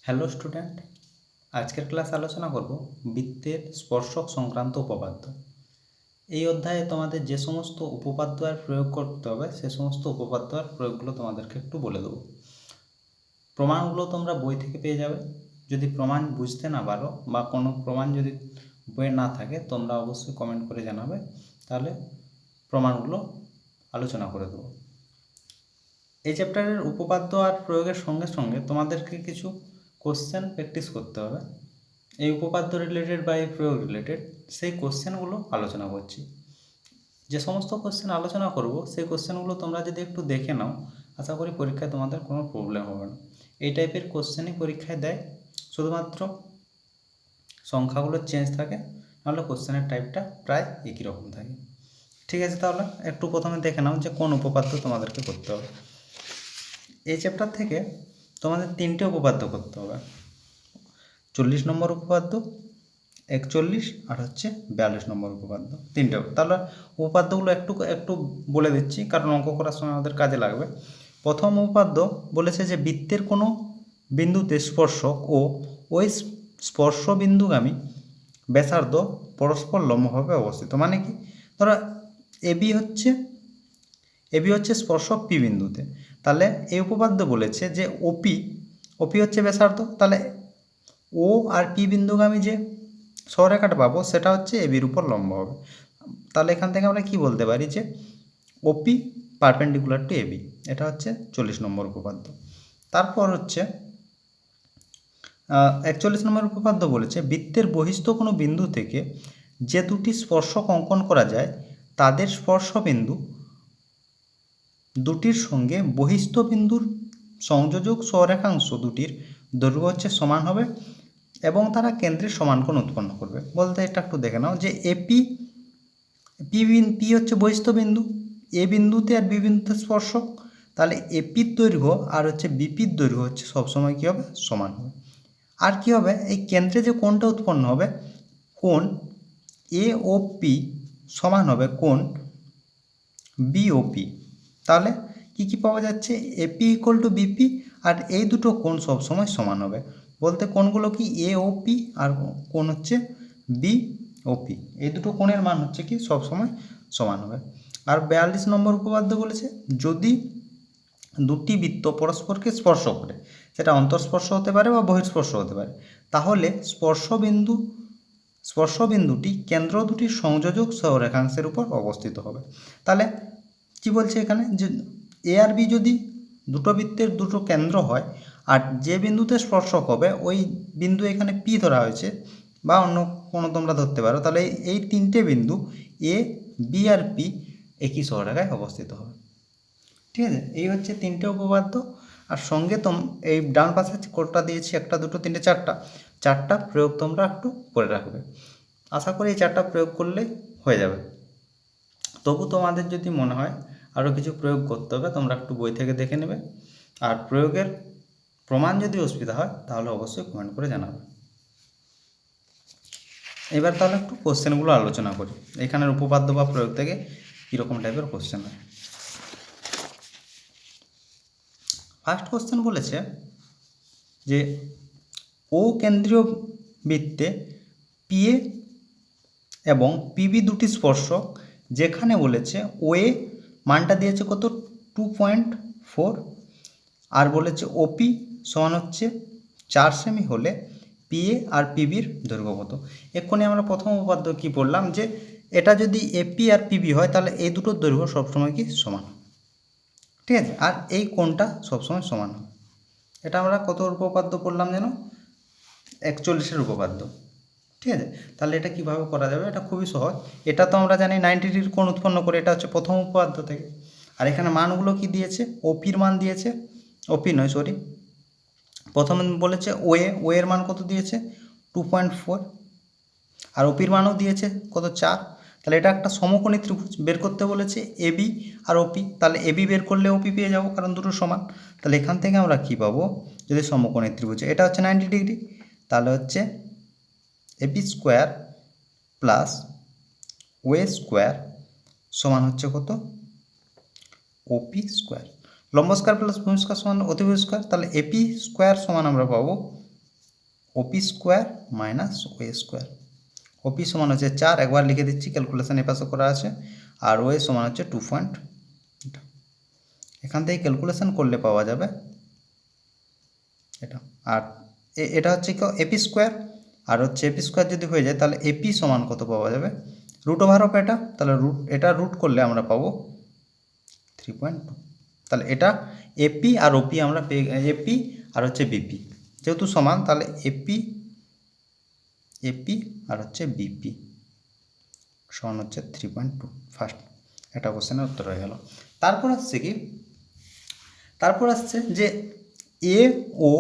Hello student, আজকের class আলোচনা করব বৃত্তের স্পর্শক সংক্রান্ত উপপাদ্য। এই অধ্যায়ে তোমাদের যে সমস্ত উপপাদ্য আর প্রয়োগ করতে হবে সে সমস্ত উপপাদ্য আর প্রয়োগগুলো তোমাদেরকে একটু বলে দেবো। প্রমাণগুলো তোমরা বই থেকে পেয়ে যাবে। যদি প্রমাণ বুঝতে না পারো বা কোনো প্রমাণ যদি বইয়ে না থাকে তোমরা অবশ্যই কমেন্ট করে জানাবে, তাহলে প্রমাণগুলো আলোচনা করে দেবো। এই চ্যাপ্টারের উপপাদ্য আর প্রয়োগের সঙ্গে সঙ্গে তোমাদেরকে কিছু কোশ্চেন প্র্যাকটিস করতে হবে। এই উপপাদ্য রিলেটেড বা এই প্রয়োগ রিলেটেড সেই কোশ্চেনগুলো আলোচনা করছি। যে সমস্ত কোশ্চেন আলোচনা করব সেই কোশ্চেনগুলো তোমরা যদি একটু দেখে নাও, আশা করি পরীক্ষায় তোমাদের কোনো প্রবলেম হবে না। এই টাইপের কোশ্চেনই পরীক্ষায় দেয়, শুধুমাত্র সংখ্যাগুলো চেঞ্জ থাকে, নাহলে কোশ্চেনের টাইপটা প্রায় একই রকম থাকে। ঠিক আছে, তাহলে একটু প্রথমে দেখে নাও যে কোন উপপাদ্য তোমাদেরকে করতে হবে। এই চ্যাপ্টার থেকে তোমাদের 3টে উপপাদ্য করতে হবে। 40 নম্বর উপপাদ্য, 41 আর 42 নম্বর উপপাদ্য, 3টে। তাহলে উপপাদ্যগুলো একটু একটু বলে দিচ্ছি, কারণ অঙ্ক করার সময় আমাদের কাজে লাগবে। প্রথম উপপাদ্য বলেছে যে বৃত্তের কোনো বিন্দুতে স্পর্শক ও ওই স্পর্শ বিন্দুগামী ব্যাসার্ধ পরস্পর লম্বভাবে অবস্থিত। মানে কি, ধরো এবি হচ্ছে স্পর্শক পি বিন্দুতে, তাহলে এই উপপাদ্য বলেছে যে ওপি হচ্ছে ব্যাসার্ধ, তাহলে ও আর পি বিন্দুগামী যে সরলরেখাটা পাবো সেটা হচ্ছে এবির উপর লম্ব হবে। তাহলে এখান থেকে আমরা কি বলতে পারি যে ওপি পারপেন্ডিকুলার টু এবি। এটা হচ্ছে 40 নম্বর উপপাদ্য। তারপর হচ্ছে 41 নম্বর উপপাদ্য বলেছে বৃত্তের বহিস্থ কোনো বিন্দু থেকে যে দুটি স্পর্শক অঙ্কন করা যায় তাদের স্পর্শবিন্দু দুটির সঙ্গে বহিস্থ বিন্দুর সংযোজক সরেখাংশ দুটির দৈর্ঘ্য হচ্ছে সমান হবে এবং তারা কেন্দ্রের সমান কোণ উৎপন্ন করবে। বলতে এটা একটু দেখে নাও যে পি হচ্ছে বহিস্থ বিন্দু, এ বিন্দুতে আর বি বিন্দুতে স্পর্শক, তাহলে এপির দৈর্ঘ্য আর বিপির দৈর্ঘ্য হচ্ছে সবসময় কী হবে, সমান হবে। আর কি হবে, এই কেন্দ্রে যে কোণটা উৎপন্ন হবে, কোণ এ ও পি সমান হবে কোণ বিওপি। তাহলে কি কি পাওয়া যাচ্ছে, এপি ইকুয়াল টু বিপি, আর এই দুটো কোণ সবসময় সমান হবে। বলতে কোণগুলো কি এ ও পি, আর কোণ হচ্ছে বি ও পি, এই দুটো কোণের মান হচ্ছে কি সবসময় সমান হবে। আর 42 নম্বর উপপাদ্য বলেছে যদি দুটি বৃত্ত পরস্পরকে স্পর্শ করে, সেটা অন্তঃস্পর্শ হতে পারে বা বহিঃস্পর্শ হতে পারে, তাহলে স্পর্শবিন্দুটি কেন্দ্র দুটির সংযোজক সহরেখাংশের উপর অবস্থিত হবে। তাহলে কি বলছে এখানে, যে এ আর বি যদি দুটো বৃত্তের দুটো কেন্দ্র হয়, আর যে বিন্দুতে স্পর্শক হবে ওই বিন্দু এখানে পি ধরা হয়েছে বা অন্য কোনো তোমরা ধরতে পারো, তাহলে এই 3টে বিন্দু এ বি আর পি একই সহরেখায় অবস্থিত হবে। ঠিক আছে, এই হচ্ছে 3টে উপপাদ্য। আর সঙ্গে এই ডান পাশে কোডটা দিয়েছি 1 2 3 4টা প্রয়োগ তোমরা একটু করে রাখবে। আশা করি এই 4টা প্রয়োগ করলেই হয়ে যাবে। তবু তোমাদের যদি মনে হয় আরও কিছু প্রয়োগ করতে হবে, তোমরা একটু বই থেকে দেখে নেবে। আর প্রয়োগের প্রমাণ যদি অসুবিধা হয় তাহলে অবশ্যই কমেন্ট করে জানাবে। এবার তাহলে একটু কোশ্চেনগুলো আলোচনা করি, এখানের উপপাদ্য বা প্রয়োগ থেকে কীরকম টাইপের কোশ্চেন হয়। ফার্স্ট কোশ্চেন বলেছে যে ও কেন্দ্রীয় বৃত্তে পিএ এবং পিবি দুটি স্পর্শক, যেখানে বলেছে ওএ মানটা দিয়েছে কত 2.4, আর বলেছে ওপি সমান হচ্ছে 4 সেমি হলে পিএ আর পিবির দৈর্ঘ্য কত। এক্ষুনি আমরা প্রথম উপপাদ্য কী বললাম, যে এটা যদি এপি আর পিবি হয় তাহলে এই দুটোর দৈর্ঘ্য সবসময় কি সমান, ঠিক আছে, আর এই কোণটা সবসময় সমান হবে। এটা আমরা কত উপপাদ্য পড়লাম যেন, 41 উপপাদ্য। ঠিক আছে, তাহলে এটা কিভাবে করা যাবে, এটা খুবই সহজ। এটা তো আমরা জানি 90 ডিগ্রি কোণ উৎপন্ন করে, এটা হচ্ছে প্রথম উপপাদ্য থেকে। আর এখানে মানগুলো কি দিয়েছে, ওপির মান দিয়েছে, প্রথমে বলেছে ওয়ের মান কত দিয়েছে 2.4, আর ওপির মানও দিয়েছে কত 4। তাহলে এটা একটা সমকোণী ত্রিভুজ বের করতে বলেছে এবি আর ওপি, তাহলে এবি বের করলে ওপি পেয়ে যাবো, কারণ দুটো সমান। তাহলে এখান থেকে আমরা কি পাবো, যদি সমকোণী ত্রিভুজ এটা হচ্ছে 90 ডিগ্রি, তাহলে হচ্ছে AB square plus OA square সমান হচ্ছে কত, ওপি স্কোয়ার। লম্ব স্কোয়ার প্লাস ভূমি স্কোয়ার সমান অতিভুজ স্কোয়ার, তাহলে এপি স্কোয়ার সমান আমরা পাবো OP square minus OA square. OP সমান হচ্ছে 4, একবার লিখে দিচ্ছি, ক্যালকুলেশন এপাশে করা আছে, আর ওএ সমান হচ্ছে 2 পয়েন্ট। এখান থেকে ক্যালকুলেশন করলে পাওয়া যাবে এটা। আর এটা হচ্ছে কি এপি স্কোয়ার, আর হচ্ছে এপি স্কোয়ার যদি হয়ে যায় তাহলে এপি সমান কত পাওয়া যাবে, রুট ওভার অফ এটা, তাহলে এটা রুট করলে আমরা পাবো 3.2। তাহলে এটা এপি আর ওপি আমরা পেয়ে, এপি আর হচ্ছে বিপি যেহেতু সমান, তাহলে এপি আর হচ্ছে বিপি সমান হচ্ছে 3.2। ফার্স্ট এটা কোশ্চেনের উত্তর হয়ে গেল। তারপর আসছে কি, তারপর আসছে যে এ ও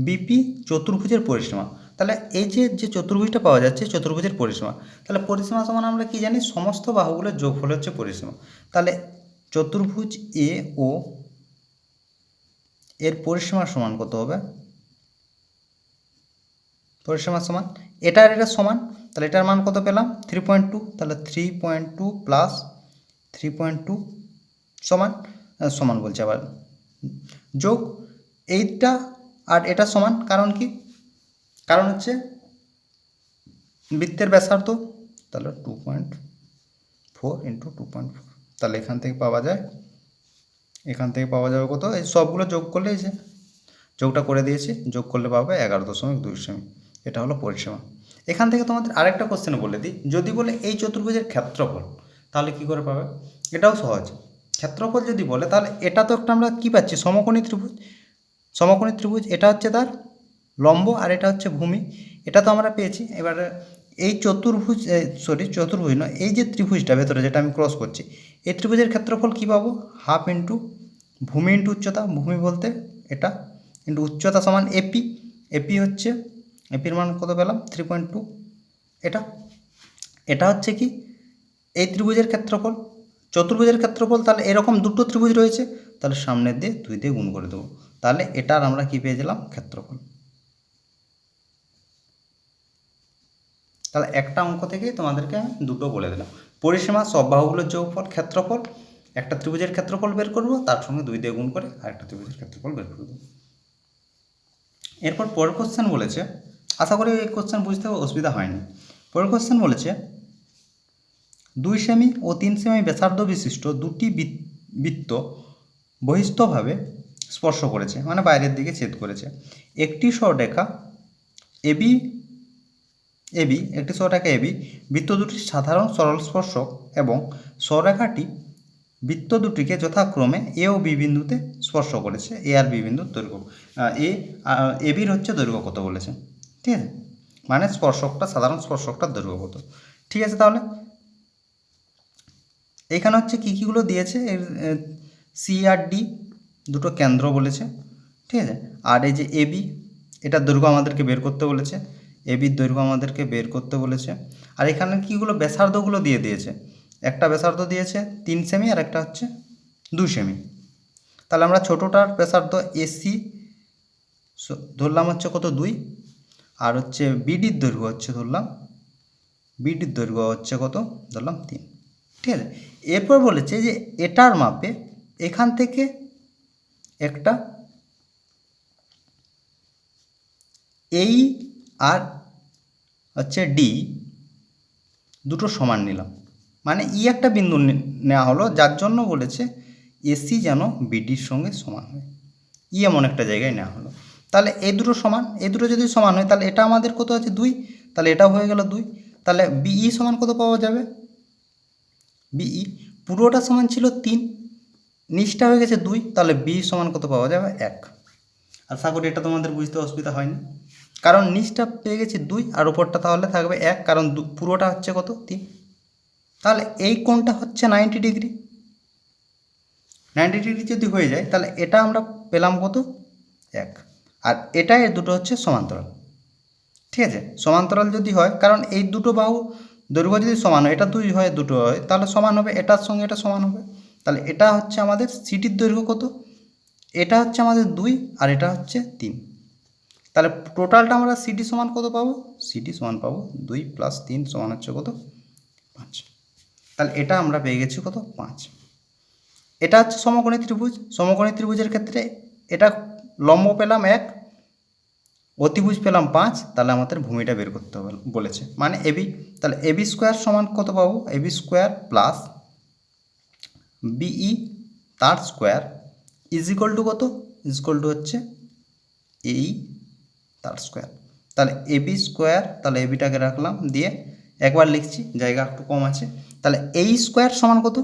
বিপি চতুর্ভুজের পরিসীমা। তাহলে এই যে চতুর্ভুজটা পাওয়া যাচ্ছে চতুর্ভুজের পরিসীমা, তাহলে পরিসীমা সমান আমরা কি জানি, সমস্ত বাহুগুলোর যোগফল হচ্ছে পরিসীমা। তাহলে চতুর্ভুজ এ ও এর পরিসীমা সমান কত হবে, পরিসীমা সমান এটা আর এটা সমান, তাহলে এটার মান কত পেলাম 3.2, তাহলে 3.2 প্লাস 3.2 সমান সমান বলছে আবার যোগ এইটা আর এটা সমান, কারণ কি, কারণ হচ্ছে বৃত্তের ব্যাসার্ধ, তাহলে 2.4 ইন্টু 2.4, তাহলে এখান থেকে পাওয়া যায়, এখান থেকে পাওয়া যাবে কত, এই সবগুলো যোগ করলে, এই যে যোগটা করে দিয়েছি, যোগ করলে পাবে 11.2 সেমি। এটা হলো পরিসীমা। এখান থেকে তোমাদের আরেকটা কোশ্চেন বলে দিই, যদি বলে এই চতুর্ভুজের ক্ষেত্রফল, তাহলে কি করে পাবে, এটাও সহজ। ক্ষেত্রফল যদি বলে তাহলে এটা তো একটা আমরা কী পাচ্ছি, সমকোণী ত্রিভুজ, সমকোণী ত্রিভুজ, এটা হচ্ছে তার লম্ব আর এটা হচ্ছে ভূমি, এটা তো আমরা পেয়েছি। এবারে এই চতুর্ভুজ, চতুর্ভুজ নয়, এই যে ত্রিভুজটা ভেতরে যেটা আমি ক্রস করছি, এই ত্রিভুজের ক্ষেত্রফল কী পাবো, হাফ ইন্টু ভূমি ইন্টু উচ্চতা, ভূমি বলতে এটা, ইন্টু উচ্চতা সমান এপি, এপি হচ্ছে, এপির মান কত পেলাম 3.2। এটা এটা হচ্ছে কি এই ত্রিভুজের ক্ষেত্রফল, চতুর্ভুজের ক্ষেত্রফল। তাহলে এরকম দুটো ত্রিভুজ রয়েছে, তাহলে সামনের দিয়ে 2 দিয়ে গুণ করে দেবো, তাহলে এটার আমরা কি পেয়ে গেলাম, ক্ষেত্রফল। তাহলে একটা অঙ্ক থেকেই তোমাদেরকে আমি দুটো বলে দিলাম, পরিসীমা, সব বাহুগুলোর যোগফল, ক্ষেত্রফল, একটা ত্রিভুজের ক্ষেত্রফল বের করবো, তার সঙ্গে 2 দিয়ে গুণ করে আরেকটা ত্রিভুজের ক্ষেত্রফল বের করবো। এরপর পরের কোশ্চেন বলেছে, আশা করি এই কোশ্চেন বুঝতে অসুবিধা হয়নি। পরের কোশ্চেন বলেছে 2 সেমি ও 3 সেমি ব্যাসার্ধ বিশিষ্ট দুটি বৃত্ত বহিস্থভাবে স্পর্শ করেছে, মানে বাইরের দিকে ছেদ করেছে। একটি সরলরেখা এবি একটি সরলরেখা এবি বৃত্ত দুটির সাধারণ সরল স্পর্শক, এবং সরলরেখাটি বৃত্ত দুটিকে যথাক্রমে এ ও বি বিন্দুতে স্পর্শ করেছে। এ আর বি বিন্দুর দৈর্ঘ্য, এবির হচ্ছে দৈর্ঘ্য কত বলেছে, ঠিক আছে, মানে স্পর্শকটা, সাধারণ স্পর্শকটার দৈর্ঘ্য কত। ঠিক আছে, তাহলে এখানে হচ্ছে কী কীগুলো দিয়েছে, সি আর ডি দুটো কেন্দ্র বলেছে, ঠিক আছে, আর এই যে এবি, এটার দৈর্ঘ্য আমাদেরকে বের করতে বলেছে, এবির দৈর্ঘ্য আমাদেরকে বের করতে বলেছে। আর এখানে কীগুলো ব্যাসার্ধগুলো দিয়ে দিয়েছে, একটা ব্যাসার্ধ দিয়েছে 3 সেমি আর একটা হচ্ছে 2 সেমি। তাহলে আমরা ছোটোটার ব্যাসার্ধ এসি ধরলাম হচ্ছে কত 2, আর হচ্ছে বিডির দৈর্ঘ্য হচ্ছে ধরলাম, বিডির দৈর্ঘ্য হচ্ছে কত ধরলাম 3, ঠিক আছে। এরপর বলেছে যে এটার মাপে এখান থেকে একটা এই আর হচ্ছে ডি দুটো সমান নিলাম, মানে ই একটা বিন্দু নেওয়া হলো, যার জন্য বলেছে এসি যেন বিডির সঙ্গে সমান হয়, ই এমন একটা জায়গায় নেওয়া হলো। তাহলে এই দুটো সমান, এই দুটো যদি সমান হয় তাহলে এটা আমাদের কত আছে 2, তাহলে এটাও হয়ে গেল 2, তাহলে বিই সমান কত পাওয়া যাবে, বিই পুরোটা সমান ছিল 3, নিচটা হয়ে গেছে 2, তাহলে বি সমান কত পাওয়া যাবে 1। আশা করি এটা তোমাদের বুঝতে অসুবিধা হয়নি, কারণ নিচটা পেয়ে গেছি 2 আর উপরটা তাহলে থাকবে 1, কারণ পুরোটা হচ্ছে কত 3। তাহলে এই কোণটা হচ্ছে 90 ডিগ্রি, 90 ডিগ্রি যদি হয়ে যায় তাহলে এটা আমরা পেলাম কত 1, আর এটা এর দুটো হচ্ছে সমান্তরাল, ঠিক আছে। সমান্তরাল যদি হয়, কারণ এই দুটো বাহু দৈর্ঘ্য যদি সমান হয়, এটা 2 হয় দুটো হয়, তাহলে সমান হবে, এটার সঙ্গে এটা সমান হবে, তাহলে এটা হচ্ছে আমাদের সিটির দৈর্ঘ্য কত, এটা হচ্ছে আমাদের 2 আর এটা হচ্ছে 3, তাহলে টোটালটা আমরা সিটি সমান কত পাবো, সিটি সমান পাবো 2 + 3 সমান হচ্ছে কত 5, তাহলে এটা আমরা পেয়ে গেছি কত 5। এটা হচ্ছে সমকোণী ত্রিভুজ, সমকোণী ত্রিভুজের ক্ষেত্রে এটা লম্ব পেলাম 1, অতিভুজ পেলাম 5, তাহলে আমাদের ভূমিটা বের করতে হবে বলেছে, মানে এবি। তাহলে এবি স্কোয়ার সমান কত পাবো? এবি স্কোয়ার প্লাস বিই তার স্কোয়ার ইজ ইকুয়াল টু কত? ইজ ইকুয়াল টু হচ্ছে এই তার স্কোয়ার। তাহলে এবি স্কোয়ার, তাহলে এবিটাকে রাখলাম, দিয়ে একবার লিখছি, জায়গা একটু কম আছে। তাহলে এই স্কোয়ার সমান কত?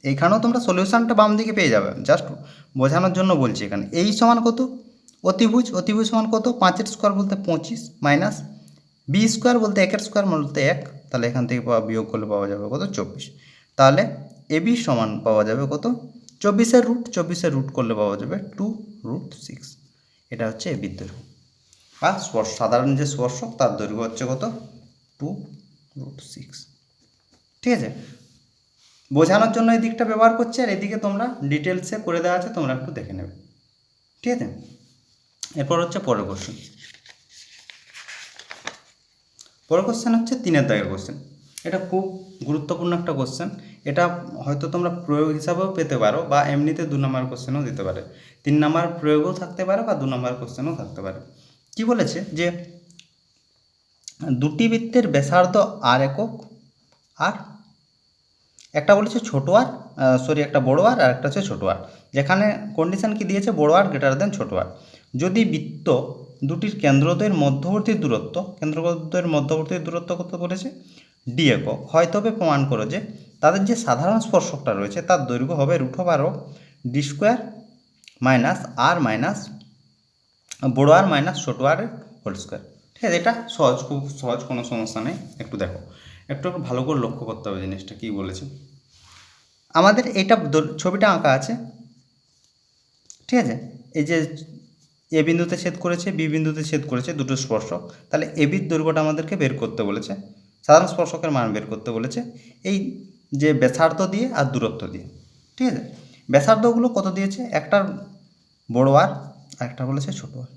এইখানেও তোমরা সলিউশনটা বাম দিকে পেয়ে যাবে, জাস্ট বোঝানোর জন্য বলছি। এখানে এই সমান কত? অতিভুজ। অতিভুজ সমান কত? 5-এর স্কোয়ার বলতে 25 মাইনাস বি স্কোয়ার বলতে 1-এর স্কোয়ার বলতে 1, তাহলে এখান থেকে বিয়োগ করলে পাওয়া যাবে কত? 24। তাহলে এবি সমান পাওয়া যাবে কত? 24-এর রুট, 24-এর রুট করলে পাওয়া যাবে 2√6। এটা হচ্ছে এবির দৈর্ঘ্য। আর সাধারণ যে স্পর্শক তার দৈর্ঘ্য হচ্ছে কত? 2√6। ঠিক আছে, বোঝানোর জন্য এই দিকটা ব্যবহার করছি, আর এদিকে তোমরা ডিটেলসে করে দেওয়া আছে, তোমরা একটু দেখে নেবে। ঠিক আছে, এরপর হচ্ছে পরের কোশ্চেন। পরের কোশ্চেন হচ্ছে 3-এর দাগের কোশ্চেন। এটা খুব গুরুত্বপূর্ণ একটা কোশ্চেন। এটা হয়তো তোমরা প্রয়োগ হিসাবেও পেতে পারো, বা এমনিতে 2 নম্বর কোশ্চেনও দিতে পারে। 3 নম্বর প্রয়োগও থাকতে পারে, বা 2 নম্বর কোশ্চেনও থাকতে পারে। কি বলেছে? যে দুটি বৃত্তের ব্যাসার্ধ আর একক, আর একটা বলেছে ছোটো আর, একটা বড় আর একটা হচ্ছে ছোটো আর। যেখানে কন্ডিশন কি দিয়েছে? বড় আর গ্রেটার দেন ছোটো আর। যদি বৃত্ত দুটির কেন্দ্রদ্বয়ের মধ্যবর্তী দূরত্ব কত বলেছে? ডি একক হয়, তবে প্রমাণ করো যে তাদের যে সাধারণ স্পর্শকটা রয়েছে তার দৈর্ঘ্য হবে √2 ডি স্কোয়ার মাইনাস আর মাইনাস বড় আর মাইনাস ছোটো আর হোল স্কোয়ার। ঠিক আছে, এটা সহজ, খুব সহজ, কোনো সমস্যা নেই। একটু দেখো, একটু ভালো করে লক্ষ্য করতে হবে জিনিসটা কী বলেছে। আমাদের এইটা ছবিটা আঁকা আছে, ঠিক আছে। এই যে এ বিন্দুতে ছেদ করেছে, বি বিন্দুতে ছেদ করেছে, দুটো স্পর্শক। তাহলে এবির দৈর্ঘ্যটা আমাদেরকে বের করতে বলেছে, সাধারণ স্পর্শকের মান বের করতে বলেছে, এই যে ব্যাসার্ধ দিয়ে আর দূরত্ব দিয়ে। ঠিক আছে, ব্যাসার্ধগুলো কত দিয়েছে? একটার বড় আর একটা বলেছে ছোটো আর।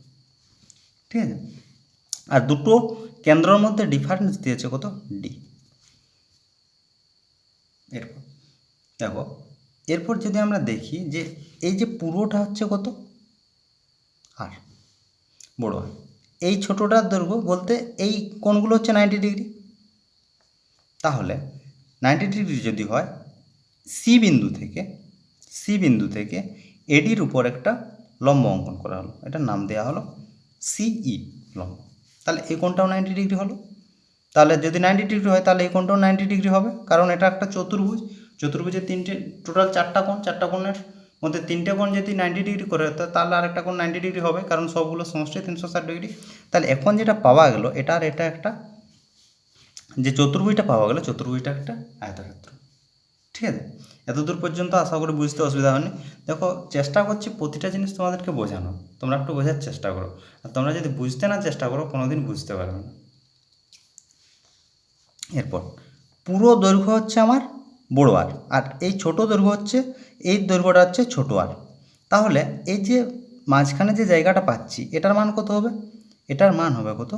ঠিক আছে, আর দুটো কেন্দ্রের মধ্যে ডিফারেন্স দিয়েছে কত? ডি। এরপর দেখো, এরপর যদি আমরা দেখি যে এই যে পুরোটা হচ্ছে কত? আর বড় আর। এই ছোটোটার দৈর্ঘ্য বলতে এই কোণগুলো হচ্ছে 90 ডিগ্রি। তাহলে 90 ডিগ্রি যদি হয়, সি বিন্দু থেকে এডির উপর একটা লম্ব অঙ্কন করা হলো, এটার নাম দেওয়া হলো সিই লম্ব। তাহলে এই কোণটাও 90 ডিগ্রি হলো। তাহলে যদি 90 ডিগ্রি হয়, তাহলে এই কোণটাও 90 ডিগ্রি হবে, কারণ এটা একটা চতুর্ভুজ। চতুর্ভুজের টোটাল 4টা কোণ, 4টা কোণের মধ্যে 3টে কোণ যদি 90 ডিগ্রি করে, তাহলে আরেকটা কোণ 90 ডিগ্রি হবে, কারণ সবগুলো সমষ্টি 360 ডিগ্রি। তাহলে এখন যেটা পাওয়া গেল, এটা আর এটা একটা, যে চতুর্ভুজটা পাওয়া গেল, চতুর্ভুজটা একটা আয়তক্ষেত্র। ঠিক আছে, এতদূর পর্যন্ত আশা করি বুঝতে অসুবিধা হয়নি। দেখো, চেষ্টা করছি প্রতিটা জিনিস তোমাদেরকে বোঝানো, তোমরা একটু বোঝার চেষ্টা করো। আর তোমরা যদি বুঝতে না চেষ্টা করো, কোনোদিন বুঝতে পারবে না। এরপর পুরো দৈর্ঘ্য হচ্ছে আমার বড় আর, আর এই ছোট দৈর্ঘ্য হচ্ছে, এই দৈর্ঘ্যটা হচ্ছে ছোটো আর। তাহলে এই যে মাঝখানে যে জায়গাটা পাচ্ছি, এটার মান কত হবে? এটার মান হবে কত?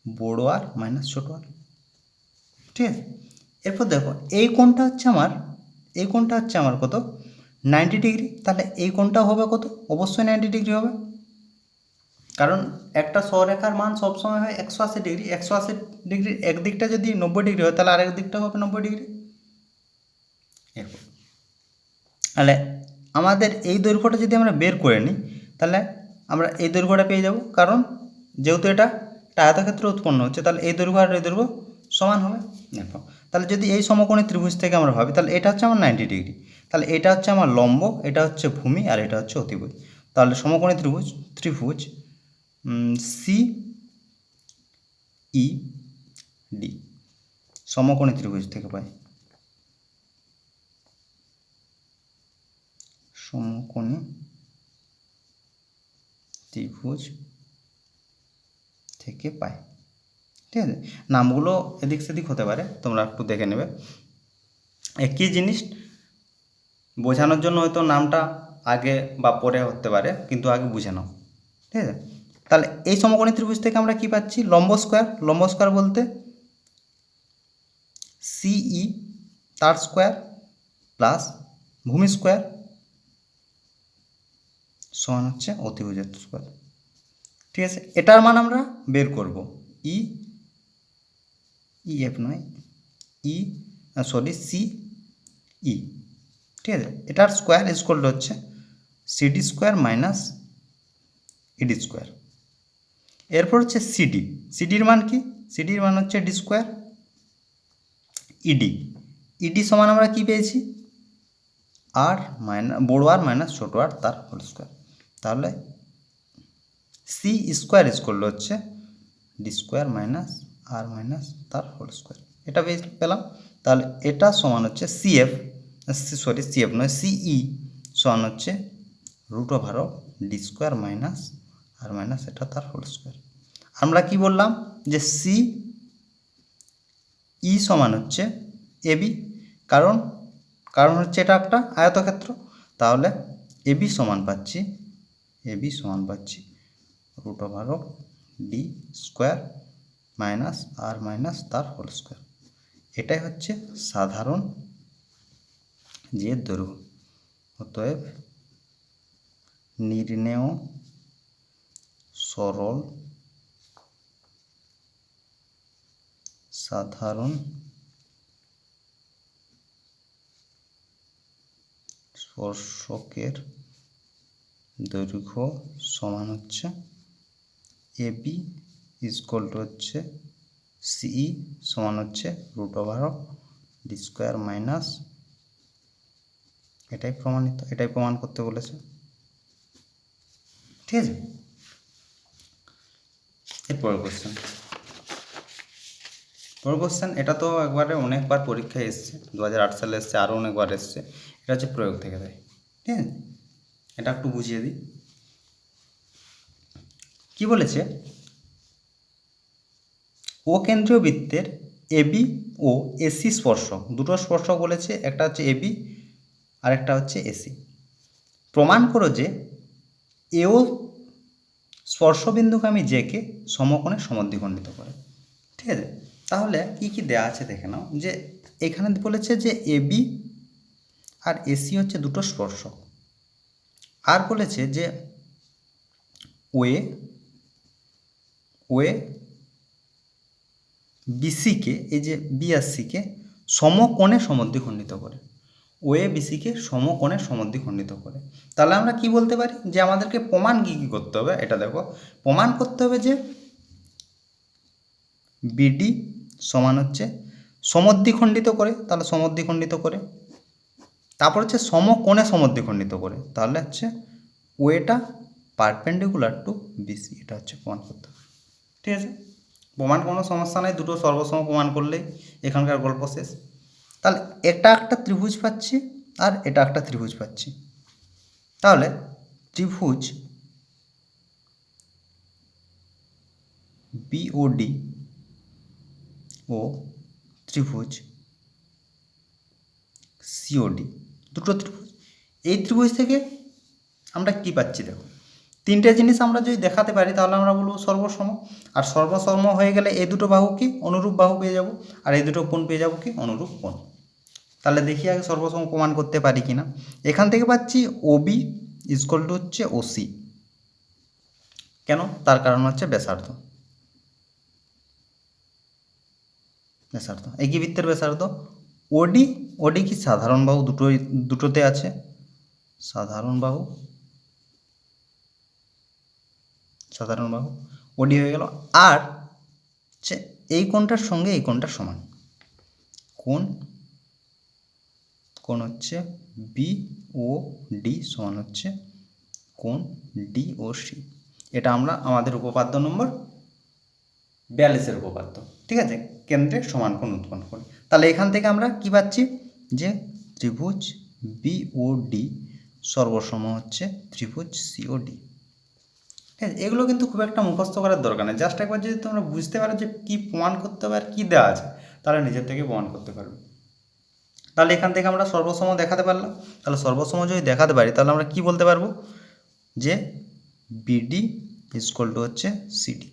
বড় আর মাইনাস ছোটো আর। ঠিক আছে, এরপর দেখো, এই কোণটা হচ্ছে আমার কত? 90 ডিগ্রি। তাহলে এই কোণটা হবে কত? অবশ্যই 90 ডিগ্রি হবে, কারণ একটা সরেখার মান সবসময় হয় 180 ডিগ্রি। 180 ডিগ্রির একদিকটা যদি 90 ডিগ্রি হয়, তাহলে আরেক দিকটা হবে 90 ডিগ্রি। এরপর তাহলে আমাদের এই দৈর্ঘ্যটা যদি আমরা বের করে নিই, তাহলে আমরা এই দৈর্ঘ্যটা পেয়ে যাব, কারণ যেহেতু এটা একটা আয়তক্ষেত্র উৎপন্ন হচ্ছে, তাহলে এই দৈর্ঘ্য আর এই দৈর্ঘ্য সমান হবে। দেখো, তাহলে যদি এই সমকোণী ত্রিভুজ থেকে আমরা ভাবি, তাহলে এটা হচ্ছে আমার 90 ডিগ্রি, তাহলে এটা হচ্ছে আমার লম্ব, এটা হচ্ছে ভূমি, আর এটা হচ্ছে অতিভুজ। তাহলে সমকোণী ত্রিভুজ সি ই ডি, সমকোণী ত্রিভুজ থেকে পাই, সমকোণী ত্রিভুজ থেকে পাই। ঠিক আছে, নামগুলো এদিক সেদিক হতে পারে, তোমরা একটু দেখে নেবে। একই জিনিস বোঝানোর জন্য হয়তো নামটা আগে বা পরে হতে পারে, কিন্তু আগে বুঝে নাও। ঠিক আছে, তাহলে এই সমকোণী ত্রিভুজ থেকে আমরা কি পাচ্ছি? লম্ব স্কোয়ার বলতে সিই তার স্কোয়ার প্লাস ভূমি স্কোয়ার সমান হচ্ছে অতিভুজের স্কোয়ার। ঠিক আছে, এটার মান আমরা বের করব ই এফ নয় সি ই, ঠিক আছে। এটার স্কোয়ার ইকুয়াল টু হচ্ছে CD square minus ED square. এরপর হচ্ছে সিডির মান কি? সিডির মান হচ্ছে ডি স্কোয়ার। ইডি সমান আমরা কি পেয়েছি? আর মাইনাস বড় আর মাইনাস ছোটো আর তার হোল স্কোয়ার। তাহলে সি স্কোয়ার ইকুয়াল টু হচ্ছে ডি স্কোয়ার মাইনাস আর মাইনাস তার হোল স্কোয়ার। এটা পেলাম। তাহলে এটা সমান হচ্ছে সিএফ নয় সিই সমান হচ্ছে √/, ডি স্কোয়ার মাইনাস আর মাইনাস এটা তার হোল স্কোয়ার। আমরা কি বললাম যে সি ই সমান হচ্ছে এবি, কারণ হচ্ছে এটা একটা আয়তক্ষেত্র। তাহলে এবি সমান পাচ্ছি √/, ডি স্কোয়ার মাইনাস আর মাইনাস তার হোল স্কোয়ার। এটাই হচ্ছে সাধারণ যে দৈর্ঘ্য। অতএব নির্ণেয় সরল সাধারণ স্পর্শকের দৈর্ঘ্য সমান হচ্ছে এবি ইকুয়াল টু হচ্ছে সিই সমান হচ্ছে √/, ডি স্কোয়ার মাইনাস, এটাই প্রমাণ করতে বলেছে। ঠিক আছে, এরপরের কোশ্চেন এটা তো একবারে অনেকবার পরীক্ষায় এসছে, 2008 সালে এসছে, আরও অনেকবার এসছে। এটা হচ্ছে প্রয়োগ থেকে দেয়। ঠিক আছে, এটা একটু বুঝিয়ে দিই। কি বলেছে? ও কেন্দ্রীয় বৃত্তের এবি ও এসি স্পর্শক, দুটো স্পর্শক বলেছে, একটা হচ্ছে এবি আর একটা হচ্ছে এসি। প্রমাণ করো যে এও স্পর্শবিন্দুগামী জেকে সমকোণে সমদ্বিখণ্ডিত করে। ঠিক আছে, তাহলে কি কি দেয়া আছে দেখে নাও। যে এখানে বলেছে যে এবি আর এসি হচ্ছে দুটো স্পর্শক, আর বলেছে যে ওয়ে বিসিকে, এই যে বি আর সিকে সমকোণে সমদ্বিখণ্ডিত করে, ওয়ে বিসিকে সমকোণে সমদ্বিখণ্ডিত করে। তাহলে আমরা কি বলতে পারি যে আমাদেরকে প্রমাণ কি কি করতে হবে? এটা দেখো, প্রমাণ করতে হবে যে বিডি সমান হচ্ছে সমদ্বিখণ্ডিত করে, তাহলে সমদ্বিখণ্ডিত করে। তারপর হচ্ছে সমকোণে সমদ্বিখণ্ডিত করে, তাহলে হচ্ছে ওয়েটা পারপেন্ডিকুলার টু বিসি। এটা হচ্ছে প্রমাণ করতে হবে। ঠিক আছে, প্রমাণ কোনো সমস্যা নেই, দুটো সর্বসম প্রমাণ করলেই এখানকার গল্প শেষ। তাহলে এটা একটা ত্রিভুজ পাচ্ছি আর এটা একটা ত্রিভুজ পাচ্ছি। তাহলে ত্রিভুজ বিওডি ও ত্রিভুজ সিওডি, দুটো ত্রিভুজ। এই ত্রিভুজ থেকে আমরা কি পাচ্ছি? দেখো, তিনটে জিনিস আমরা যদি দেখাতে পারি তাহলে আমরা বলবো সর্বসম। আর সর্বসম হয়ে গেলে এই দুটো বাহু কি অনুরূপ বাহু পেয়ে যাব, আর এই দুটো কোণ পেয়ে যাব কি অনুরূপ কোণ। তাহলে দেখি আগে সর্বসম প্রমাণ করতে পারি কিনা। এখান থেকে পাচ্ছি ওবি ইকুয়াল টু হচ্ছে ওসি। কেন? তার কারণ হচ্ছে ব্যাসার্ধ। এই কি বৃত্তের ব্যাসার্ধ। ওডি কি সাধারণ বাহু, দুটোতে আছে সাধারণ বাহু ওডি হয়ে গেল। আর এই কোণটার সঙ্গে এই কোণটার সমান, কোণ হচ্ছে বি ও ডি সমান হচ্ছে কোণ ডি ও সি। এটা আমরা আমাদের উপপাদ্য নম্বর 42-এর উপপাদ্য। ঠিক আছে, কেন্দ্রে সমান কোণ উৎপন্ন করে। তাহলে এখান থেকে আমরা কি পাচ্ছি যে ত্রিভুজ বিওডি সর্বসম হচ্ছে ত্রিভুজ সিওডি। ঠিক আছে, এগুলো কিন্তু খুব একটা মুখস্থ করার দরকার নেই, জাস্ট একবার যদি তোমরা বুঝতে পারো যে কী প্রমাণ করতে হবে আর কী দেওয়া আছে, তাহলে নিজের থেকে প্রমাণ করতে পারবে। তাহলে এখান থেকে আমরা সর্বসম দেখাতে পারলাম। তাহলে সর্বসম যদি দেখাতে পারি তাহলে আমরা কি বলতে পারবো যে বিডি ইকুয়াল টু হচ্ছে সিডি।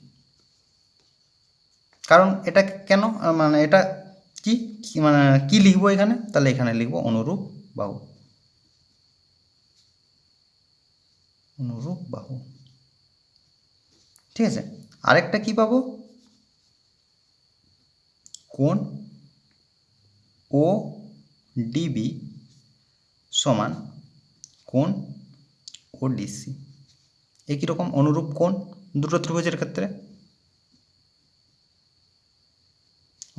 কারণ এটা কেন, মানে এটা কি মানে কি লিখবো এখানে? তাহলে এখানে লিখবো অনুরূপ বাহু। ঠিক আছে, আরেকটা কি পাবো, কোণ ও ডিবি সমান কোণ ও ডিসি। একই রকম অনুরূপ কোণ দুটো ত্রিভুজের ক্ষেত্রে,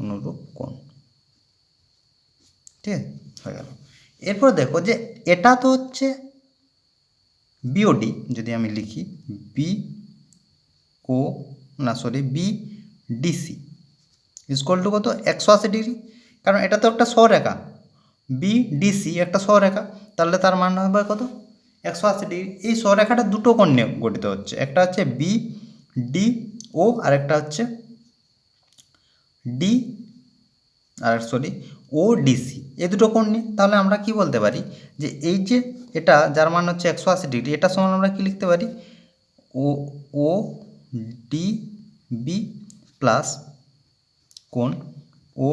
অনুরূপ কোণ। ঠিক আছে, হয়ে গেল। এরপর দেখো যে এটা তো হচ্ছে বিওডি, যদি আমি লিখি B O B DC equal to কত, 180 ডিগ্রি, কারণ এটা তো একটা সরেখা, বি ডিসি একটা সরেখা, তাহলে তার মান হবে কত, 180 ডিগ্রি। এই সরেখাটা দুটো কোণ নিয়ে গঠিত হচ্ছে, একটা হচ্ছে বি ডি ও আর একটা হচ্ছে ডি ও ডিসি, এই দুটো কোণ নিয়ে। তাহলে আমরা কি বলতে পারি যে এই যে এটা যার মান হচ্ছে 180 ডিগ্রি, এটা সমান আমরা কি লিখতে পারি, ও ডি বি প্লাস কোণ ও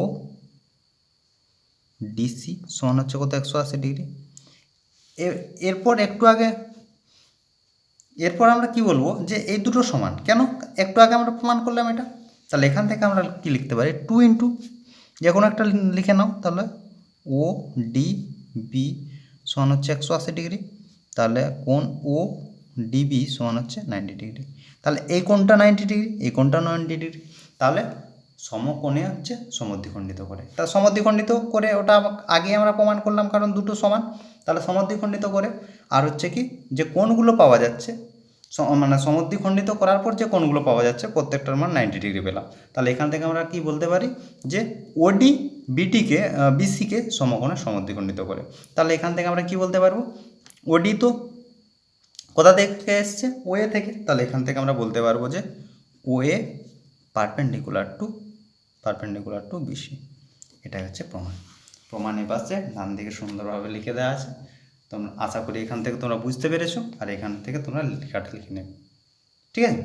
ডিসি সমান হচ্ছে কত, 180 ডিগ্রি। এরপর একটু আগে, এরপর আমরা কি বলবো যে এই দুটো সমান কেন, একটু আগে আমরা প্রমাণ করলাম এটা। তাহলে এখান থেকে আমরা কি লিখতে পারি, 2 ইন্টু যে কোনো একটা লিখে নাও, তাহলে ও ডি বি সমান হচ্ছে 180 ডিগ্রি, তাহলে কোণ ও ডিবি সমান হচ্ছে 90 ডিগ্রি। তাহলে এই কোণটা 90 ডিগ্রি, এই কোণটা 90 ডিগ্রি, তাহলে সমকোণে হচ্ছে সমদ্বিখণ্ডিত করে। তা সমদ্বিখণ্ডিত করে ওটা আগে আমরা প্রমাণ করলাম, কারণ দুটো সমান, তাহলে সমদ্বিখণ্ডিত করে আর হচ্ছে কি যে কোণগুলো পাওয়া যাচ্ছে, মানে সমদ্বিখণ্ডিত করার পর যে কোণগুলো পাওয়া যাচ্ছে প্রত্যেকটার মান 90 ডিগ্রি পেলাম। তাহলে এখান থেকে আমরা কি বলতে পারি যে ওডি বিটিকে বিসিকে সমকোণে সমদ্বিখণ্ডিত করে। তাহলে এখান থেকে আমরা কি বলতে পারবো, ওডি তো কোথা থেকে এসছে, ওএ থেকে, তাহলে এখান থেকে আমরা বলতে পারবো যে ওএ পারপেন্ডিকুলার টু বিসি। এটাই হচ্ছে প্রমাণ। প্রমাণের পাশে ডান দিকে সুন্দরভাবে লিখে দেওয়া আছে। তোমরা আশা করি এখান থেকে তোমরা বুঝতে পেরেছো, আর এখান থেকে তোমরা লেখাটা লিখে নেবে। ঠিক আছে,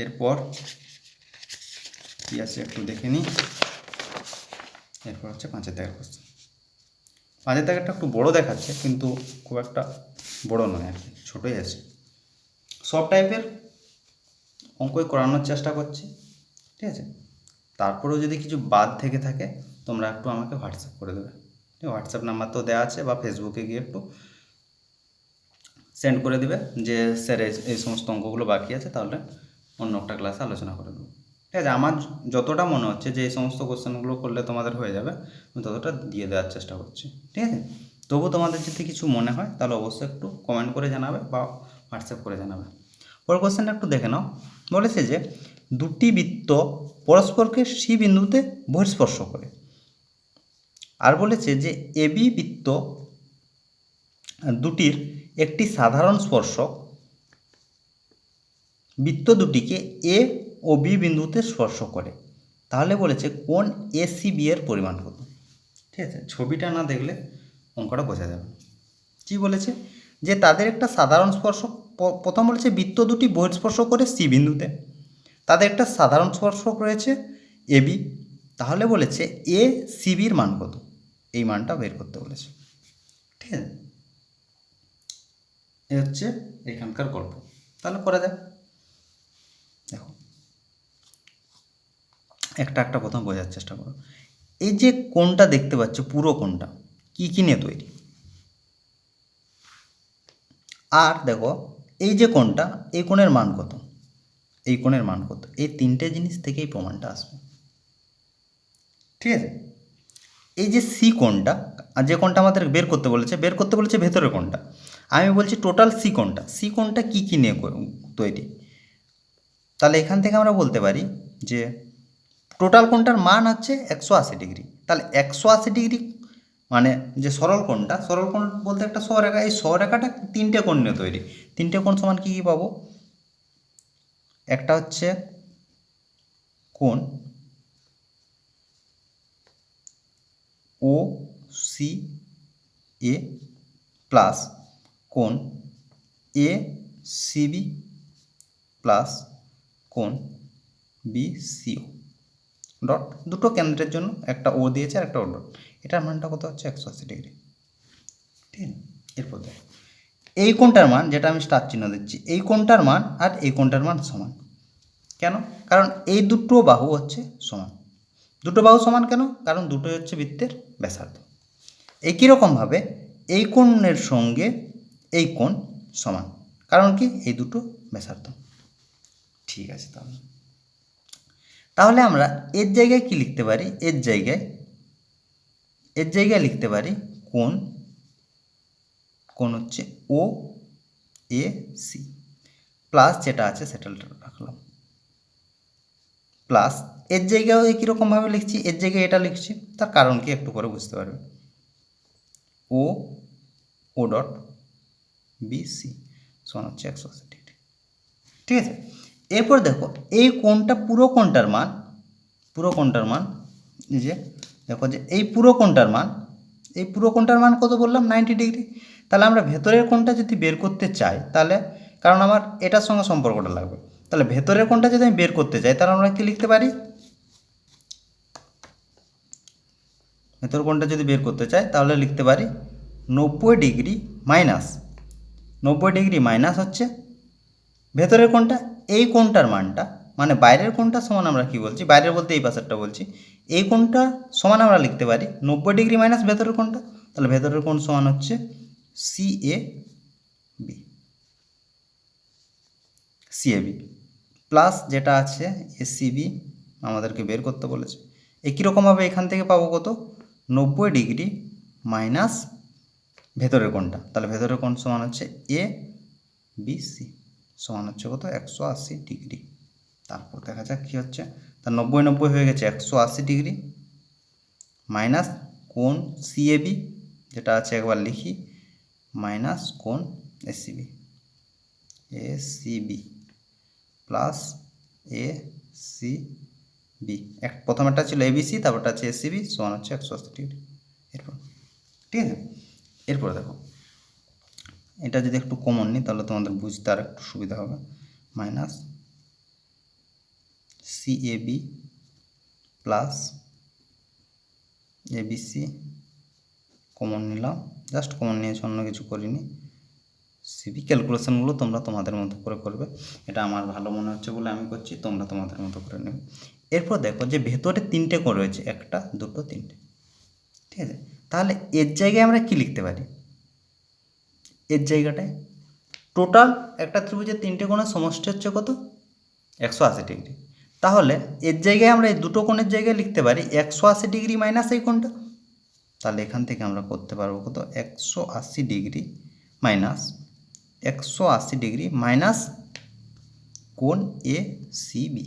এরপর কি আছে একটু দেখে নিই। এরপর হচ্ছে 5 দাগের কোশ্চেন। 5 দাগেরটা একটু বড় দেখাচ্ছে, কিন্তু খুব একটা বড় নয় আর কি, ছোটোই আছে। সব টাইপের অঙ্কই করানোর চেষ্টা করছি, ঠিক আছে। তারপরেও যদি কিছু বাদ থেকে থাকে তোমরা একটু আমাকে হোয়াটসঅ্যাপ করে দেবে। হোয়াটসঅ্যাপ নাম্বার তো দেওয়া আছে, বা ফেসবুকে গিয়ে একটু সেন্ড করে দেবে যে স্যার এই সমস্ত অঙ্কগুলো বাকি আছে, তাহলে অন্য একটা ক্লাসে আলোচনা করে দেবো। ঠিক আছে, আমার যতটা মনে হচ্ছে যে এই সমস্ত কোশ্চেনগুলো করলে তোমাদের হয়ে যাবে, আমি ততটা দিয়ে দেওয়ার চেষ্টা করছি। ঠিক আছে, তবু তোমাদের যদি কিছু মনে হয় তাহলে অবশ্যই একটু কমেন্ট করে জানাবে বা হোয়াটসঅ্যাপ করে জানাবে। পরের কোশ্চেনটা একটু দেখে নাও। বলেছে যে দুটি বৃত্ত পরস্পরকে সি বিন্দুতে বহিঃস্পর্শ করে। আর বলেছে যে এবি বৃত্ত দুটির একটি সাধারণ স্পর্শক বৃত্ত দুটিকে এ ও বি বিন্দুতে স্পর্শ করে। তাহলে বলেছে কোণ এসিবি এর পরিমাণ কত। ঠিক আছে, ছবিটা না দেখলে অঙ্কটা বোঝা যাবে। কি বলেছে যে তাদের একটা সাধারণ স্পর্শক, প্রথম বলেছে বৃত্ত দুটি বহিঃস্পর্শ করে সি বিন্দুতে, তাদের একটা সাধারণ স্পর্শক রয়েছে এবি। তাহলে বলেছে এ সিবির মান কত, এই মানটা বের করতে বলেছে। ঠিক আছে, এ হচ্ছে এখানকার গল্প। তাহলে করা যাক। দেখো একটা প্রথম বোঝার চেষ্টা করো। এই যে কোণটা দেখতে পাচ্ছ, পুরো কোণটা কি কি নিয়ে তৈরি, আর দেখো এই যে কোণটা, এই কোণের মান কত, এই কোণের মান কত, এই তিনটে জিনিস থেকেই প্রমাণটা আসবে। ঠিক আছে, এই যে সি কোণটা, আর যে কোণটা আমাদের বের করতে বলেছে ভেতরের কোণটা, আমি বলছি টোটাল সি কোণটা কী কী নিয়ে তৈরি। তাহলে এখান থেকে আমরা বলতে পারি যে টোটাল কোণটার মান হচ্ছে 180 ডিগ্রি। তাহলে 180 ডিগ্রি মানে যে সরল কোণ বলতে একটা সরেখা, এই সরেখাটা তিনটে কোণ নিয়ে তৈরি। তিনটে কোণ সমান কী কী পাবো, একটা হচ্ছে কোণ ও সি এ প্লাস কোণ এ সিবি প্লাস কোণ বি সিও ডট, দুটো কেন্দ্রের জন্য একটা ও দিয়েছে আর একটা ও ডট, এটার মানটা কত হচ্ছে 180 ডিগ্রি। ঠিক আছে, এরপর দেখো এই কোণটার মান, যেটা আমি স্টার চিহ্ন দিচ্ছি, এই কোণটার মান আর এই কোণটার মান সমান। কেন? কারণ এই দুটো বাহু হচ্ছে সমান। দুটো বাহু সমান কেন? কারণ দুটোই হচ্ছে বৃত্তের ব্যাসার্ধ। একই রকমভাবে এই কোণের সঙ্গে এই কোণ সমান, কারণ কি? এই দুটো ব্যাসার্ধ। ঠিক আছে, তাহলে আমরা এর জায়গায় কি লিখতে পারি? এর জায়গায় লিখতে পারি কোণ হচ্ছে ও এ সি, প্লাস যেটা আছে সেটা রাখলাম, প্লাস এর জায়গায় একই রকমভাবে লিখছি, এর জায়গায় এটা লিখছি। তার কারণ কি একটু পরে বুঝতে পারবে। ও ডট বি সি সমান হচ্ছে 180 ডিগ্রি। ঠিক আছে, এরপর দেখো এই কোণটা, পুরো কোণটার মান এই যে দেখো যে এই পুরো কোণটার মান কত বললাম? 90 ডিগ্রি। তাহলে আমরা ভেতরের কোণটা যদি বের করতে চাই, তাহলে কারণ আমার এটার সঙ্গে সম্পর্কটা লাগবে, তাহলে ভেতরের কোণটা যদি আমি বের করতে চাই, তাহলে আমরা কি লিখতে পারি? ভেতর কোণটা যদি বের করতে চাই তাহলে লিখতে পারি 90 ডিগ্রি মাইনাস হচ্ছে ভেতরের কোণটা, এই কোণটার মানটা, মানে বাইরের কোণটা সমান আমরা কি বলছি? বাইরের বলতে এই পাশেরটা বলছি। এই কোণটা সমান আমরা লিখতে পারি 90 ডিগ্রি মাইনাস ভেতরের কোণটা। তাহলে ভেতরের কোণ সমান হচ্ছে সিএবি প্লাস যেটা আছে এসিবি আমাদেরকে বের করতে বলেছে। একই রকমভাবে এখান থেকে পাবো কত? 90 ডিগ্রি মাইনাস ভেতরের কোণটা, তাহলে ভেতরের কোণ সমান হচ্ছে এ বি সি সমান হচ্ছে কত? 180 ডিগ্রি। তারপর দেখা যাক কী হচ্ছে। তা 90 হয়ে গেছে 180 ডিগ্রি মাইনাস কোণ সিএবি যেটা আছে একবার লিখি, মাইনাস কোণ এসিবি প্লাস এসিবি। প্রথমেরটা ছিল এবিসি, তারপরটা আছে এসিবি সমান হচ্ছে 180 ডিগ্রি। এরপর ঠিক আছে, এরপর দেখো এটা যদি একটু কমন নিই তাহলে তোমাদের বুঝতে আর একটু সুবিধা হবে। Minus CAB plus ABC common নিলাম, জাস্ট কমন নিয়েছি, অন্য কিছু করিনি। সিবি ক্যালকুলেশনগুলো তোমরা তোমাদের মতো করে করবে, এটা আমার ভালো মনে হচ্ছে বলে আমি করছি, তোমরা তোমাদের মতো করে নেবে। এরপর দেখো যে ভেতরে 3টে কোণ রয়েছে, 1 2 3টে। ঠিক আছে, তাহলে এর জায়গায় আমরা কি লিখতে পারি? এর জায়গাটায় টোটাল একটা ত্রিভুজের 3টে কোণের সমষ্টি হচ্ছে কত? 180 ডিগ্রি। তাহলে এর জায়গায় আমরা এই দুটো কোণের জায়গায় লিখতে পারি 180 ডিগ্রি মাইনাস এই কোণটা। তাহলে এখান থেকে আমরা করতে পারবো কত? 180 ডিগ্রি মাইনাস কোণ এ সিবি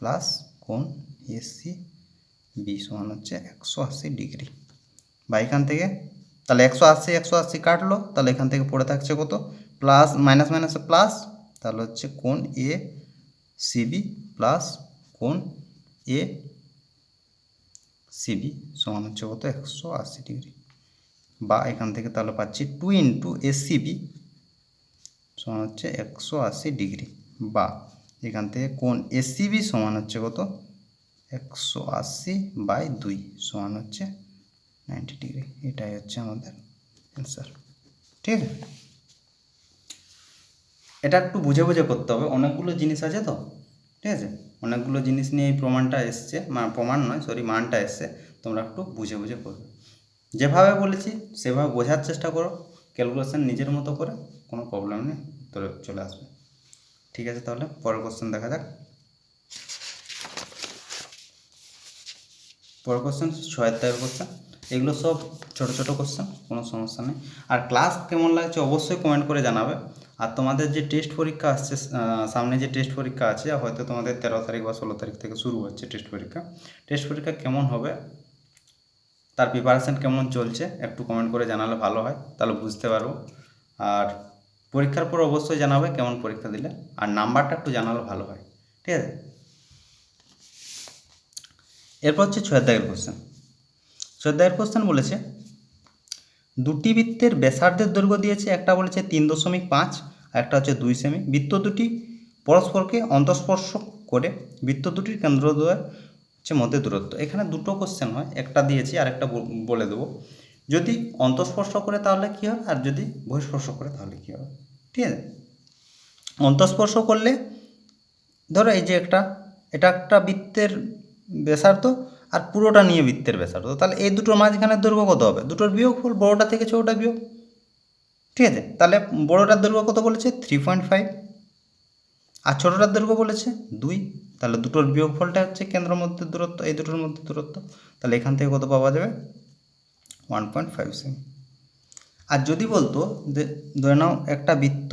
প্লাস কোণ এ সিবি সমান হচ্ছে 180 ডিগ্রি। বা এখান থেকে তাহলে 180 কাটলো, তাহলে এখান থেকে পড়ে থাকছে কত? প্লাস মাইনাস মাইনাসে প্লাস, তাহলে হচ্ছে কোণ এ সিবি প্লাস কোণ এ সিবি সমান হচ্ছে কত? 180 ডিগ্রি। বা এখান থেকে তাহলে পাচ্ছি 2 ইন্টু এসিবি সমান হচ্ছে 180 ডিগ্রি। বা এখান থেকে কোণ এসিবি সমান হচ্ছে কত? 180/2 সমান হচ্ছে 90 ডিগ্রি। এটাই হচ্ছে আমাদের অ্যান্সার। ঠিক আছে, এটা একটু বুঝে বুঝে করতে হবে, অনেকগুলো জিনিস আছে তো। ঠিক আছে, অনেকগুলো জিনিস নিয়ে এই প্রমাণটা এসছে, মানটা এসছে, তোমরা একটু বুঝে বুঝে করবে। যেভাবে বলেছি সেভাবে বোঝার চেষ্টা করো, ক্যালকুলেশন নিজের মতো করে, কোনো প্রবলেম নেই, উত্তরে চলে আসবে। ঠিক আছে, তাহলে পরের কোশ্চেন দেখা যাক। পরের কোশ্চেন 6 দাগের কোশ্চেন। এগুলো সব ছোট ছোট কোশ্চেন, কোনো সমস্যা নেই। আর ক্লাস কেমন লাগছে অবশ্যই কমেন্ট করে জানাবে। আর তোমাদের যে টেস্ট পরীক্ষা আসছে সামনে, যে টেস্ট পরীক্ষা আছে, হয়তো তোমাদের 13 তারিখ বা 16 তারিখ থেকে শুরু হচ্ছে টেস্ট পরীক্ষা কেমন হবে, তার প্রিপারেশান কেমন চলছে, একটু কমেন্ট করে জানালে ভালো হয়, তাহলে বুঝতে পারবো। আর পরীক্ষার পর অবশ্যই জানাবে কেমন পরীক্ষা দিলে, আর নাম্বারটা একটু জানালে ভালো হয়। ঠিক আছে, এরপর হচ্ছে 6 দাগের কোশ্চেন। 6 দাগের কোশ্চেন বলেছে দুটি বৃত্তের ব্যাসার্ধের দৈর্ঘ্য দিয়েছে, একটা বলেছে 3.5 আর একটা হচ্ছে 2 সেমি। বৃত্ত দুটি পরস্পরকে অন্তঃস্পর্শ করে বৃত্ত দুটির কেন্দ্রদ্বয়ের হচ্ছে মধ্যে দূরত্ব। এখানে দুটো কোশ্চেন হয়, একটা দিয়েছি আর একটা বলে দেবো। যদি অন্তঃস্পর্শ করে তাহলে কী হবে, আর যদি বহিঃস্পর্শ করে তাহলে কী হবে। ঠিক আছে, অন্তঃস্পর্শ করলে ধরো এই যে এটা একটা বৃত্তের ব্যাসার্ধ আর পুরোটা নিয়ে বৃত্তের ব্যাসার্ধ, তাহলে এই দুটোর মাঝখানের দৈর্ঘ্য কত হবে, দুটোর বিয়োগফল, বড়োটা থেকে ছোটোটা বিয়োগ। ঠিক আছে, তাহলে বড়োটার দৈর্ঘ্য কত বলেছে 3.5 আর ছোটোটার দৈর্ঘ্য বলেছে 2, তাহলে দুটোর বিয়োগফলটা হচ্ছে কেন্দ্রের মধ্যে দূরত্ব, এই দুটোর মধ্যে দূরত্ব, তাহলে এখান থেকে কত পাওয়া যাবে 1.5 সেমি। আর যদি বলতো যে ধরে নাও একটা বৃত্ত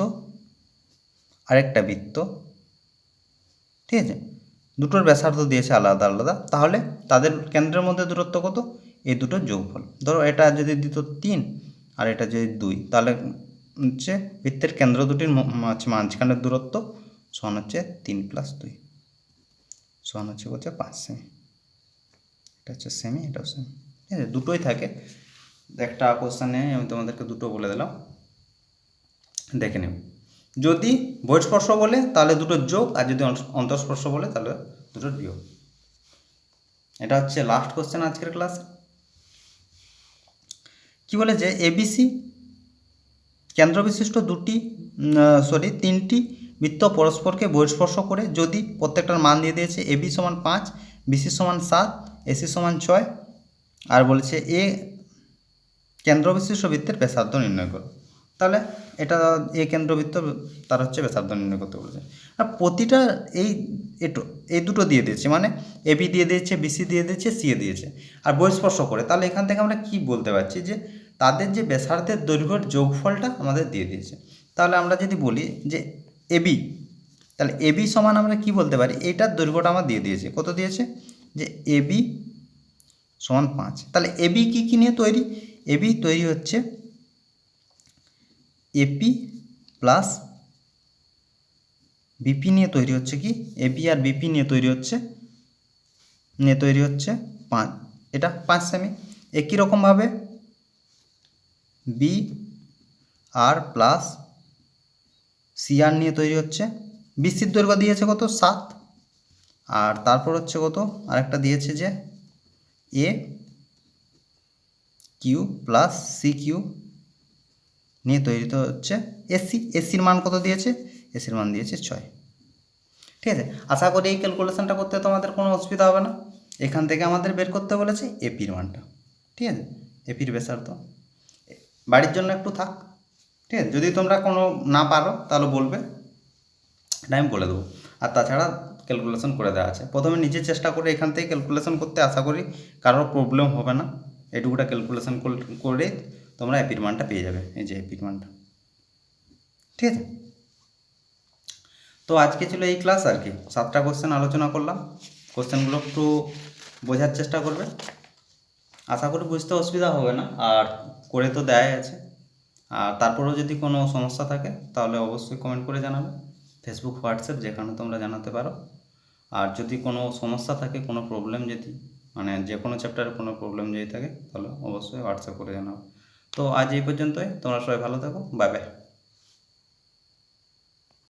আরেকটা বৃত্ত, ঠিক আছে, দুটোর ব্যাসার্ধ দিয়েছে আলাদা আলাদা, তাহলে তাদের কেন্দ্রের মধ্যে দূরত্ব কত, এই দুটোর যোগফল। ধরো এটা যদি দিত 3 আর এটা যদি 2, তাহলে হচ্ছে বৃত্তের কেন্দ্র দুটির মাঝখানের দূরত্ব সমান হচ্ছে 3 + 2 সমান হচ্ছে 5 সেমি। এটা হচ্ছে সেমি, এটাও সেমি। ঠিক আছে, দুটোই থাকে। একটা কোশ্চেনে আমি তোমাদেরকে দুটো বলে দিলাম, দেখে নেব। যদি বহিঃস্পর্শ বলে তাহলে দুটোর যোগ, আর যদি অন্তঃস্পর্শ বলে তাহলে দুটোর বিয়োগ। এটা হচ্ছে লাস্ট কোশ্চেন আজকের ক্লাসে। কি বলে যে এবিসি কেন্দ্রবিশিষ্ট তিনটি বৃত্ত পরস্পরকে বহিঃস্পর্শ করে যদি প্রত্যেকটার মান দিয়ে দিয়েছে এবি সমান 5, বিসি সমান 7, এসি সমান 6, আর বলেছে এ কেন্দ্রবিশিষ্ট বৃত্তের ব্যাসার্ধ নির্ণয় করো, তাহলে এটা এ কেন্দ্রবৃত্ত তার হচ্ছে ব্যাসার্ধ নির্ণয় করতে বলেছে। আর প্রতিটা এই দুটো দিয়ে দিয়েছে, মানে এবি দিয়ে দিয়েছে, বিসি দিয়ে দিয়েছে, সি দিয়েছে, আর বহিঃস্পর্শ করে, তাহলে এখান থেকে আমরা কি বলতে পারছি যে তাদের যে ব্যাসার্ধের দৈর্ঘ্যের যোগফলটা আমাদের দিয়ে দিয়েছে। তাহলে আমরা যদি বলি যে এবি, তাহলে এবি সমান আমরা কি বলতে পারি, এইটার দৈর্ঘ্যটা আমার দিয়ে দিয়েছে, কত দিয়েছে, যে এবি সমান 5। তাহলে এবি কী নিয়ে তৈরি, এবি তৈরি হচ্ছে এপি প্লাস বিপি নিয়ে তৈরি হচ্ছে, কি এপি আর বিপি নিয়ে তৈরি হচ্ছে 5, এটা 5 সেমি। একই রকমভাবে বি আর প্লাস সি আর নিয়ে তৈরি হচ্ছে, বিসির দৈর্ঘ্য দিয়েছে কত 7, আর তারপর হচ্ছে কত আরেকটা দিয়েছে যে এ কিউ প্লাস সি কিউ নিয়ে তৈরি হচ্ছে এসি। এসির মান কত দিয়েছে, এসির মান দিয়েছে 6। ঠিক আছে, আশা করি এই ক্যালকুলেশনটা করতে তোমাদের কোনো অসুবিধা হবে না। এখান থেকে আমাদের বের করতে বলেছে এপির মানটা। ঠিক আছে, এপির ব্যাসার্ধ বাড়ির জন্য একটু থাক। ঠিক আছে, যদি তোমরা কোনো না পারো তাহলে বলবে, এটা আমি বলে দেবো। আর তাছাড়া ক্যালকুলেশন করে দেওয়া আছে, প্রথমে নিজে চেষ্টা করে এখান থেকে ক্যালকুলেশন করতে, আশা করি কারোর প্রবলেম হবে না। এটুকুটা ক্যালকুলেশন করে তোমরা এপির মানটা পেয়ে যাবে, এই যে এপির মানটা। ঠিক আছে, তো আজকে ছিল এই ক্লাস আর কি, 7টা কোশ্চেন আলোচনা করলাম। কোশ্চেনগুলো একটু বোঝার চেষ্টা করবে, আশা করি বুঝতে অসুবিধা হবে না, আর করে তো দেয়াই আছে। আর তারপরেও যদি কোনো সমস্যা থাকে তাহলে অবশ্যই কমেন্ট করে জানাবে, ফেসবুক, হোয়াটসঅ্যাপ যেখানে তোমরা জানাতে পারো। আর যদি কোনো সমস্যা থাকে, কোনো প্রবলেম যদি মানে যে কোনো চ্যাপ্টারে কোনো প্রবলেম যদি থাকে তাহলে অবশ্যই হোয়াটসঅ্যাপ করে জানাবে। তো আজ এই পর্যন্তই, তোমরা সবাই ভালো থাকো, বাই বাই।